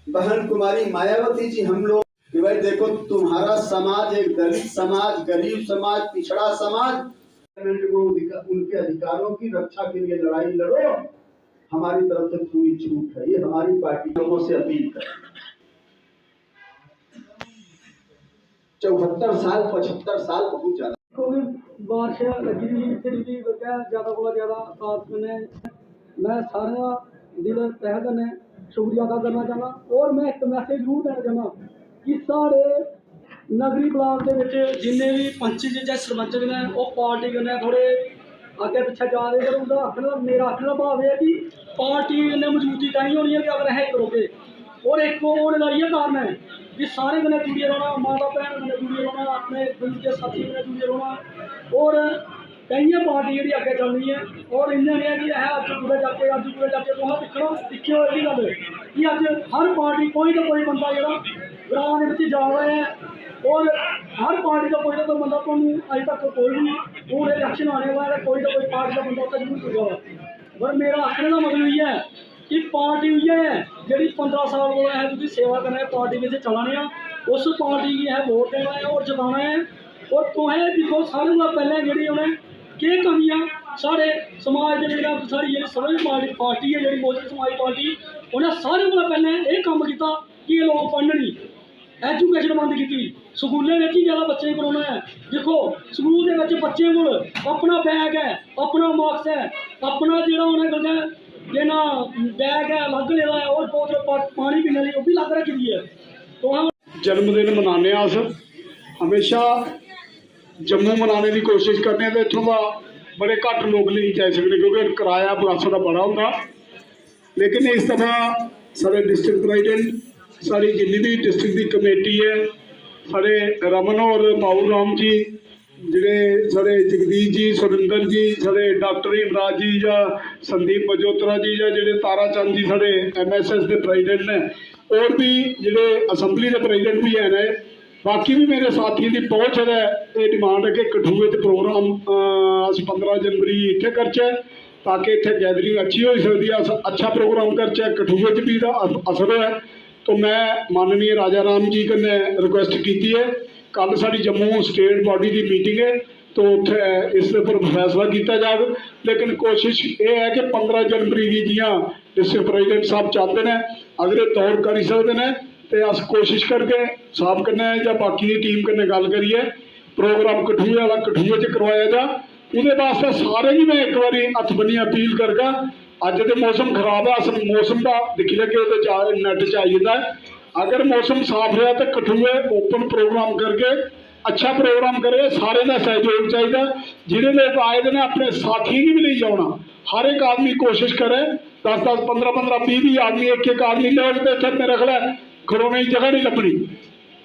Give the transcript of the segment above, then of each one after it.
बहन कुमारी मायावती जी हम लोग कि भाई देखो तुम्हारा समाज एक दलित समाज, गरीब समाज, पिछड़ा समाज, उनके अधिकारों की रक्षा के लिए लड़ाई लड़ो। हमारी तरफ से पूरी छूट है, ये हमारी पार्टी लोगों से अपील कर। 74 साल 75 साल बहुत ज्यादा बारिश लगी हुई फिर भी ज्यादा को ज्यादा साथ में मैं सारा दिल तह कन्नै शुक्रिया अदा करना चाहना। और मैं एक मैसेज जरूर देना चाहना कि साढ़े नगरी ब्लाक के जिन्ने भी पंच या सरपंच ने वो पार्टी कन्नै थोड़े अगे पिछे जा रहे पर उनका आखने मेरा आखने का भाव है कि पार्टी ने मजबूती ताई होनी है कि अगर अस करोगे। और एक होने का इयै कारण है कि सारे कन्नै जुड़िए रौह्ना, माता भैन कन्नै जुड़िए रौह्ना, अपने दिल के साथी कन्नै जुड़िए रौह्ना। और कई पार्टी जी अगे चलनी है। और इन्ना नहीं है कि अज कुदै जाके तुसें दिक्खना दिक्खियो एह्दी गल कि अज हर पार्टी कोई तो कोई बंदा जेह्ड़ा ग्रां दे जा रहा है। और हर पार्टी का कोई ना कोई बंदा तुहानूं अज तक कोई भी हूँ इलैक्शन आने वाला कोई ना कोई पार्टी का बंदा उत्थे जरूर पुज्जा वा। पर मेरा आखने का मतलब इयै है कि पार्टी उ'यै है जी 15 साल को अस तुझी सेवा करना पार्टी में चलाने उस पार्टी की अस वोट देना है और जताना है। और तुसें दिक्खो सारे कोला पैह्लें जी उ'नें केह् कमियां साढ़े समाज के जेह्ड़ा साढ़ी जेह्ड़ी समझ पार्टी है जी बहुजन समाज पार्टी उन्हें सारे कोला पैह्लें एह् कम्म कीता कि ये लोग पढ़न नहीं, एजुकेशन बंद की, स्कूलें में ही ज़्यादा बच्चे पढ़ाना है। देखो स्कूल के बच्चे को अपना बैग है, अपना मार्क्स है, अपना जो उन्हें देना बैग है अलग लेना है और बोतल पानी पीने वाली वो भी अलग रखी दी है। तो हम जन्मदिन मनाने अस हमेशा जम्मू मनाने की कोशिश करने तो इतों का बड़े घट लोग नहीं जाई सकते क्योंकि किराया बस का बड़ा होंगे। लेकिन इस दफा साढ़े डिस्ट्रिक्ट प्रेजिडेंट साड़ी जिन्नी भी डिस्ट्रिक्ट की कमेटी है साढ़े रमन और बाबू राम जी जिहड़े साढ़े जगदीश जी सुरिंदर जी साढ़े डॉक्टर इमराज जी या संदीप मजोत्रा जी या जिहड़े ताराचंद जी साढ़े MSS के प्रेजिडेंट ने और भी जिहड़े असैम्बली के प्रेजिडेंट भी हैं बाकी भी मेरे साथियों की पहुँच है ये डिमांड है कि कठुए प्रोग्राम अस 15 जनवरी इत्थे करचे ताकि इत्थे गैदरिंग अच्छी हो सकती है, अच्छा प्रोग्राम करचे कठुए भी असर है। तो मैं माननीय राजा राम जी कन्नै रिक्वेस्ट की है कल साड़ी जम्मू स्टेट बॉडी की मीटिंग है तो उत्थे इस पर फैसला किया जाए। लेकिन कोशिश ये है कि 15 जनवरी की जियां डिस्ट्रिक्ट प्रेजिडेंट साहब चाहते हैं अगर ये तौर कर सकते हैं तो अस कोशिश करके साहब कन्नै या बाकी की टीम कन्नै गल करिए प्रोग्राम कठुए वाला कठुए च करवाया जा। उहदे वास्ते सारे ही मैं एक बार हथ बनी अपील करगा। अज तो मौसम खराब है, अस मौसम का दिखी लगे नैट च आई जाता है। अगर मौसम साफ रहा तो कठुए ओपन प्रोग्राम करके अच्छा प्रोग्राम करे। सारे का सहयोग चाहिए, जिहड़े लोग आए ने अपने साथी भी नहीं जाना, हर एक आदमी कोशिश करे 10-10 15-15 20-20 आदमी एक आदमी लोग तो इतने मेरा ख्याल खड़ोने की जगह नहीं लभनी।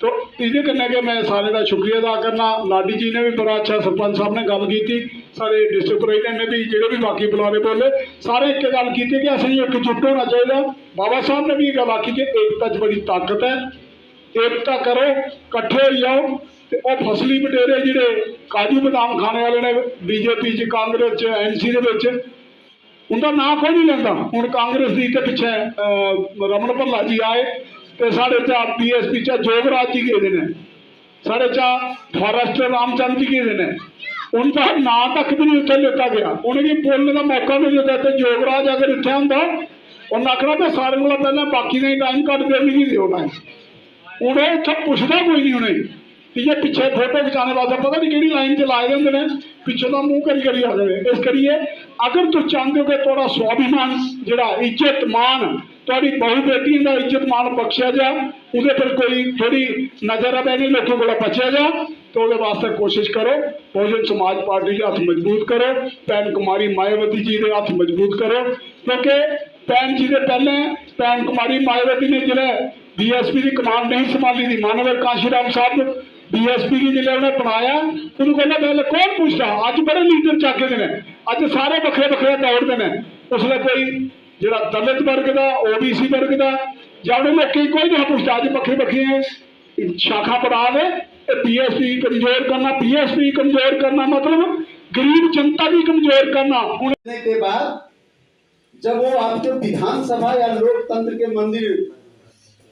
तो इहदे कन्नै कि मैं सारे का शुक्रिया अदा करना। लाडी जी ने भी बड़ा अच्छा सरपंच साहब ने गल की, सारे डिस्ट्रिक्ट प्रेजिडेंट ने भी जोड़े भी बाकी बुलाने बोले सारे एक गल की कि असें एकजुट होना चाहिए। बाबा साहब ने भी गल आखी कि एकता च बड़ी ताकत है, एकता करो कट्ठे हो जाओ। तो वह फसली बटेरे जिहड़े काजू बदाम खाने वाले ने BJP च कांग्रेस च NC उनका नाम कोई नहीं लेंदा। हुण कांग्रेस की तो पिछे रमन भल्ला जी आए तो साढ़े चा PSP चा जोगराज जी गए हैं, साढ़े चा फॉरेस्टर रामचंद जी गए हैं, उनका नाम तक भी नहीं उत्थे लेता गया, उन्हें बोलने का मौका नहीं दिता। तो जोगराज अगर इतने होंगे उन्हें आखना तो सारे को पहले बाकी ने टाइम घट दे नहीं दो टाइम, उन्हें इतना पुछदा कोई नहीं। उन्हें ठीक है पिछे फोटो खिचाने वास्ते पता नहीं कि लाइन च लाए होंगे ने पिछे का मूँह करी आ जाए। इस करिए अगर तुम चाहते हो कि थोड़ा स्वाभिमान जोड़ा इज्जत मान थोड़ी बहु बेटियों का इज्जत मान बख्शिया जा, उसे पर कोई थोड़ी नजर आ नहीं लोगों को बचा जा, तो वो वास्ते कोशिश करो बहुजन समाज पार्टी के हथ मजबूत करो, भैन कुमारी मायावती जी के हथ मजबूत करो। क्योंकि भैन जी के पहले भैन कुमारी मायावती ने जिले BSP की कमान नहीं संभाली थी, मानवर काशीराम साहब BSP की जिले उन्हें बनाया उन्होंने कहना पहले कौन पूछता, अज बड़े लीडर चाके ने, अज सारे बखरे बखरे दौड़ते हैं। उसने कोई जो दलित वर्ग का OBC वर्ग का जाने लोग कोई नहीं पूछता, अज बखरे बखरी शाखा बढ़ा दे। BSP कमजोर करना, BSP कमजोर करना मतलब गरीब जनता भी कमजोर करना। के बाद जब वो आपके विधानसभा या लोकतंत्र के मंदिर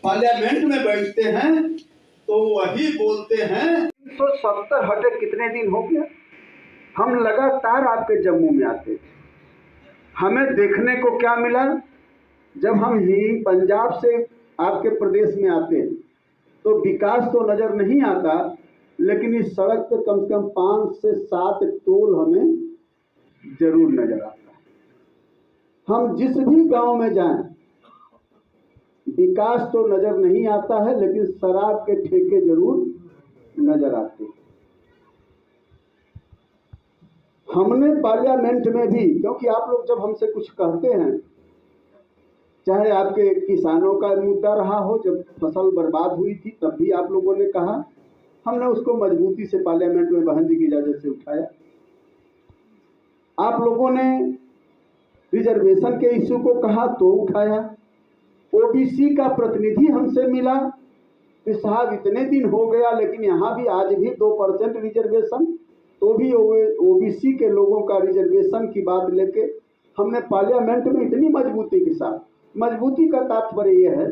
पार्लियामेंट में बैठते हैं तो वही बोलते हैं 370 हटे कितने दिन हो गया, हम लगातार आपके जम्मू में आते थे, हमें देखने को क्या मिला, जब हम ही पंजाब से आपके प्रदेश में आते हैं तो विकास तो नजर नहीं आता, लेकिन इस सड़क पे कम से कम 5 से 7 टोल हमें जरूर नजर आता है। हम जिस भी गांव में जाएं विकास तो नजर नहीं आता है, लेकिन शराब के ठेके जरूर नजर आते हैं। हमने पार्लियामेंट में भी, क्योंकि आप लोग जब हमसे कुछ कहते हैं, चाहे आपके किसानों का मुद्दा रहा हो, जब फसल बर्बाद हुई थी तब भी आप लोगों ने कहा, हमने उसको मजबूती से पार्लियामेंट में बहन जी की इजाजत से उठाया। आप लोगों ने रिजर्वेशन के इश्यू को कहा तो उठाया। ओबीसी का प्रतिनिधि हमसे मिला कि साहब इतने दिन हो गया लेकिन यहाँ भी आज भी 2% रिजर्वेशन, तो भी ओबीसी के लोगों का रिजर्वेशन की बात लेके हमने पार्लियामेंट में इतनी मजबूती के साथ, मजबूती का तात्पर्य यह है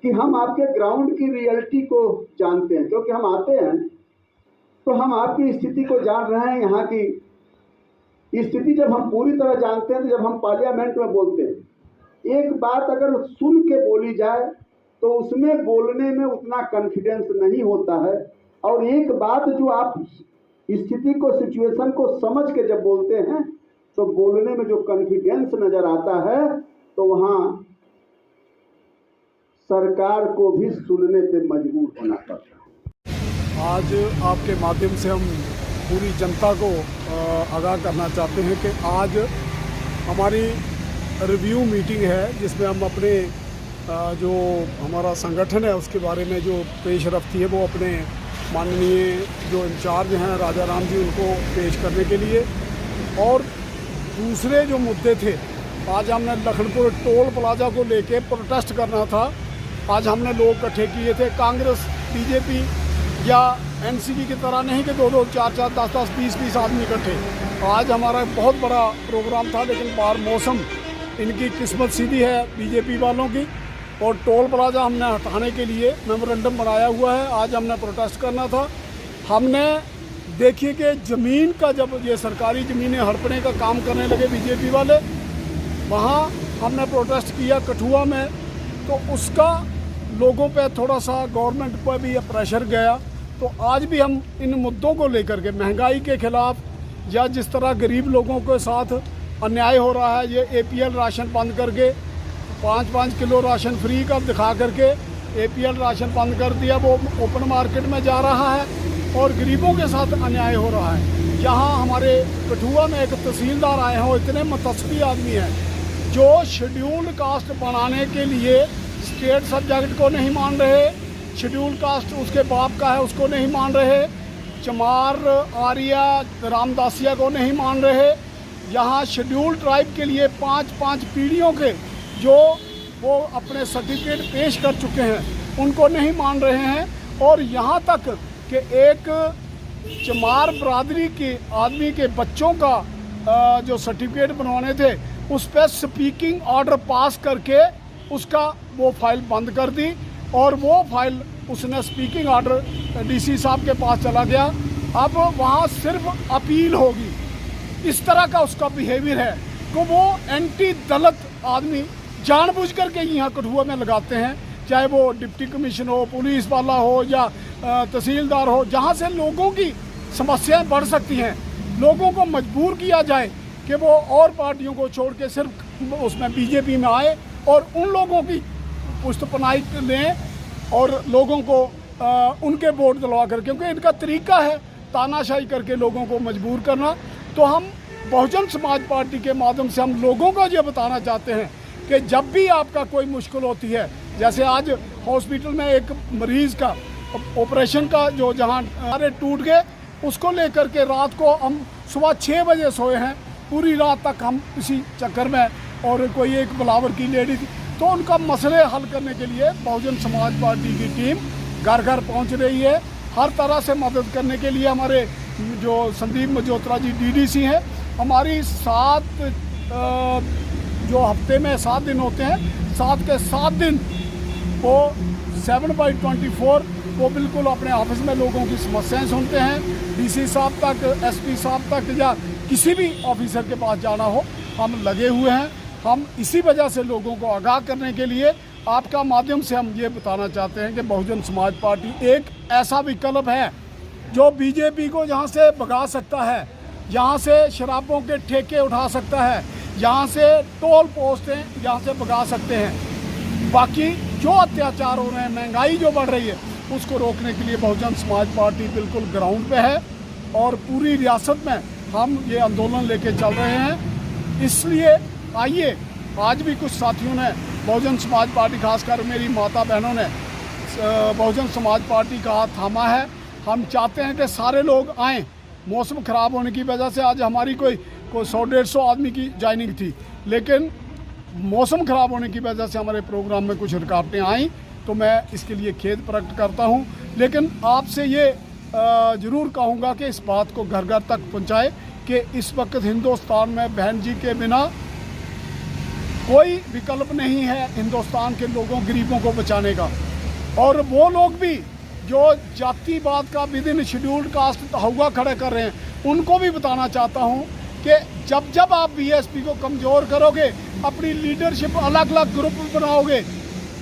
कि हम आपके ग्राउंड की रियलिटी को जानते हैं, क्योंकि हम आते हैं तो हम आपकी स्थिति को जान रहे हैं। यहाँ की स्थिति जब हम पूरी तरह जानते हैं तो जब हम पार्लियामेंट में बोलते हैं, एक बात अगर सुन के बोली जाए तो उसमें बोलने में उतना कॉन्फिडेंस नहीं होता है, और एक बात जो आप स्थिति को, सिचुएशन को समझ के जब बोलते हैं तो बोलने में जो कॉन्फिडेंस नजर आता है, तो वहाँ सरकार को भी सुनने पे मजबूर होना पड़ता है। आज आपके माध्यम से हम पूरी जनता को आगाह करना चाहते हैं कि आज हमारी रिव्यू मीटिंग है, जिसमें हम अपने जो हमारा संगठन है उसके बारे में जो पेश रफ्ती है वो अपने माननीय जो इंचार्ज हैं राजा राम जी उनको पेश करने के लिए, और दूसरे जो मुद्दे थे, आज हमने लखनपुर टोल प्लाजा को लेके प्रोटेस्ट करना था। आज हमने लोग इकट्ठे किए थे, कांग्रेस, बीजेपी या एनसीपी की तरह नहीं कि 2-2, 4-4, 10-10, 20-20 आदमी इकट्ठे। आज हमारा बहुत बड़ा प्रोग्राम था, लेकिन बाहर मौसम, इनकी किस्मत सीधी है बीजेपी वालों की, और टोल प्लाजा हमने हटाने के लिए मेमोरेंडम बनाया हुआ है। आज हमने प्रोटेस्ट करना था। हमने देखिए कि ज़मीन का, जब ये सरकारी ज़मीनें हड़पने का काम करने लगे बीजेपी वाले, वहाँ हमने प्रोटेस्ट किया कठुआ में, तो उसका लोगों पे थोड़ा सा गवर्नमेंट पर भी प्रेशर गया। तो आज भी हम इन मुद्दों को लेकर के, महंगाई के खिलाफ या जिस तरह गरीब लोगों के साथ अन्याय हो रहा है, ये एपीएल राशन बंद करके 5-5 किलो राशन फ्री का दिखा करके एपीएल राशन बंद कर दिया, वो ओपन मार्केट में जा रहा है और गरीबों के साथ अन्याय हो रहा है। यहाँ हमारे कठुआ में एक तहसीलदार आए हैं, वो इतने मुतसबी आदमी हैं जो शेड्यूल्ड कास्ट बनाने के लिए स्टेट सब्जेक्ट को नहीं मान रहे, शेड्यूल्ड कास्ट उसके बाप का है उसको नहीं मान रहे, चमार, आर्या, रामदासिया को नहीं मान रहे। यहाँ शेड्यूल्ड ट्राइब के लिए 5-5 पीढ़ियों के जो वो अपने सर्टिफिकेट पेश कर चुके हैं उनको नहीं मान रहे हैं, और यहाँ तक कि एक चमार बरादरी के आदमी के बच्चों का जो सर्टिफिकेट बनवाने थे उस पर स्पीकिंग ऑर्डर पास करके उसका वो फाइल बंद कर दी, और वो फाइल उसने स्पीकिंग ऑर्डर डीसी साहब के पास चला गया। अब वहाँ सिर्फ अपील होगी, इस तरह का उसका बिहेवियर है। तो वो एंटी दलित आदमी जानबूझ करके यहाँ कठुआ में लगाते हैं, चाहे वो डिप्टी कमिश्नर हो, पुलिस वाला हो या तहसीलदार हो, जहाँ से लोगों की समस्याएं बढ़ सकती हैं। लोगों को मजबूर किया जाए कि वो और पार्टियों को छोड़ के सिर्फ उसमें बीजेपी में आए और उन लोगों की पुष्टपनाई लें और लोगों को उनके वोट दिलवा कर, क्योंकि इनका तरीका है तानाशाही करके लोगों को मजबूर करना। तो हम बहुजन समाज पार्टी के माध्यम से हम लोगों को ये बताना चाहते हैं कि जब भी आपका कोई मुश्किल होती है, जैसे आज हॉस्पिटल में एक मरीज़ का ऑपरेशन का जो जहाँ सारे टूट गए, उसको लेकर के रात को हम सुबह 6 बजे सोए हैं, पूरी रात तक हम इसी चक्कर में, और कोई एक बिलावर की लेडी थी, तो उनका मसले हल करने के लिए बहुजन समाज पार्टी की टीम घर घर पहुंच रही है। हर तरह से मदद करने के लिए हमारे जो संदीप मजोत्रा जी डीडीसी हैं, हमारी 7 जो हफ्ते में 7 दिन होते हैं, 7 के 7 दिन वो 7/24 वो बिल्कुल अपने ऑफिस में लोगों की समस्याएं सुनते हैं। डीसी साहब तक, एसपी साहब तक या किसी भी ऑफिसर के पास जाना हो, हम लगे हुए हैं। हम इसी वजह से लोगों को आगाह करने के लिए आपका माध्यम से हम ये बताना चाहते हैं कि बहुजन समाज पार्टी एक ऐसा विकल्प है जो बीजेपी को यहाँ से भगा सकता है, यहाँ से शराबों के ठेके उठा सकता है, यहाँ से टोल पोस्टें यहाँ से भगा सकते हैं। बाकी जो अत्याचार हो रहे हैं, महंगाई जो बढ़ रही है, उसको रोकने के लिए बहुजन समाज पार्टी बिल्कुल ग्राउंड पे है और पूरी रियासत में हम ये आंदोलन लेके चल रहे हैं। इसलिए आइए, आज भी कुछ साथियों ने बहुजन समाज पार्टी, खासकर मेरी माता बहनों ने बहुजन समाज पार्टी का हाथ थामा है। हम चाहते हैं कि सारे लोग आएँ। मौसम ख़राब होने की वजह से आज हमारी कोई 100-150 आदमी की ज्वाइनिंग थी, लेकिन मौसम ख़राब होने की वजह से हमारे प्रोग्राम में कुछ रुकावटें आईं, तो मैं इसके लिए खेद प्रकट करता हूं। लेकिन आपसे ये ज़रूर कहूँगा कि इस बात को घर घर तक पहुँचाए कि इस वक्त हिंदुस्तान में बहन जी के बिना कोई विकल्प नहीं है हिंदुस्तान के लोगों, गरीबों को बचाने का। और वो लोग भी जो जातिवाद का विद इन शेड्यूल्ड कास्ट हवा खड़े कर रहे हैं, उनको भी बताना चाहता हूं कि जब जब आप बीएसपी को कमज़ोर करोगे, अपनी लीडरशिप अलग अलग ग्रुप बनाओगे,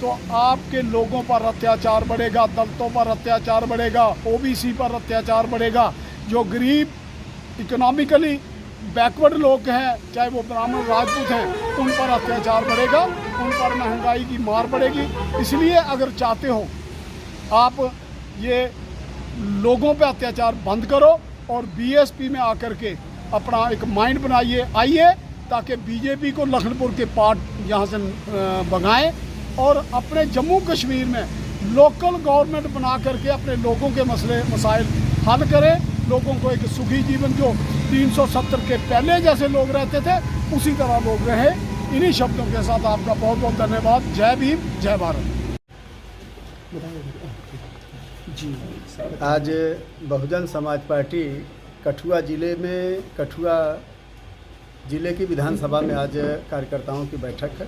तो आपके लोगों पर अत्याचार बढ़ेगा, दलितों पर अत्याचार बढ़ेगा, ओबीसी पर अत्याचार बढ़ेगा। जो गरीब, इकोनॉमिकली बैकवर्ड लोग हैं, चाहे वो ब्राह्मण राजपूत हैं, उन पर अत्याचार बढ़ेगा, उन पर महंगाई की मार पड़ेगी। इसलिए अगर चाहते हो आप ये लोगों पे अत्याचार बंद करो और बीएसपी में आकर के अपना एक माइंड बनाइए, आइए, ताकि बीजेपी को लखनपुर के पार्ट यहाँ से भगाएं और अपने जम्मू कश्मीर में लोकल गवर्नमेंट बना करके अपने लोगों के मसले मसाइल हल करें। लोगों को एक सुखी जीवन, जो 370 के पहले जैसे लोग रहते थे, उसी तरह लोग रहे। इन्हीं शब्दों के साथ आपका बहुत बहुत धन्यवाद। जय भीम, जय भारत। आज बहुजन समाज पार्टी कठुआ ज़िले में, कठुआ ज़िले की विधानसभा में आज कार्यकर्ताओं की बैठक है,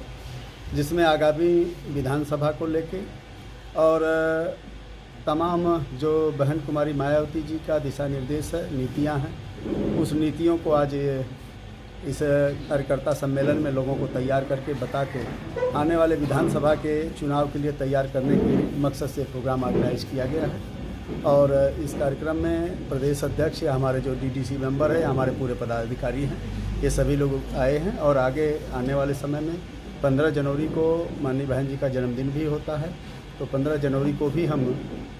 जिसमें आगामी विधानसभा को लेके और तमाम जो बहन कुमारी मायावती जी का दिशा निर्देश है, नीतियां हैं, उस नीतियों को आज इस कार्यकर्ता सम्मेलन में लोगों को तैयार करके बता के आने वाले विधानसभा के चुनाव के लिए तैयार करने के मकसद से प्रोग्राम ऑर्गेनाइज किया गया है। और इस कार्यक्रम में प्रदेश अध्यक्ष या हमारे जो डीडीसी मेंबर है, हमारे पूरे पदाधिकारी हैं, ये सभी लोग आए हैं। और आगे आने वाले समय में 15 जनवरी को माननीय बहन जी का जन्मदिन भी होता है, तो 15 जनवरी को भी हम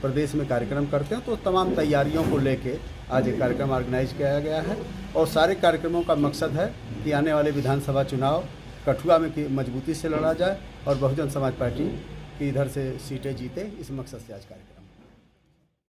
प्रदेश में कार्यक्रम करते हैं। तो तमाम तैयारियों को लेके आज एक कार्यक्रम ऑर्गेनाइज किया गया है और सारे कार्यक्रमों का मकसद है कि आने वाले विधानसभा चुनाव कठुआ में की मजबूती से लड़ा जाए और बहुजन समाज पार्टी की इधर से सीटें जीते। इस मकसद से आज कार्यक्रम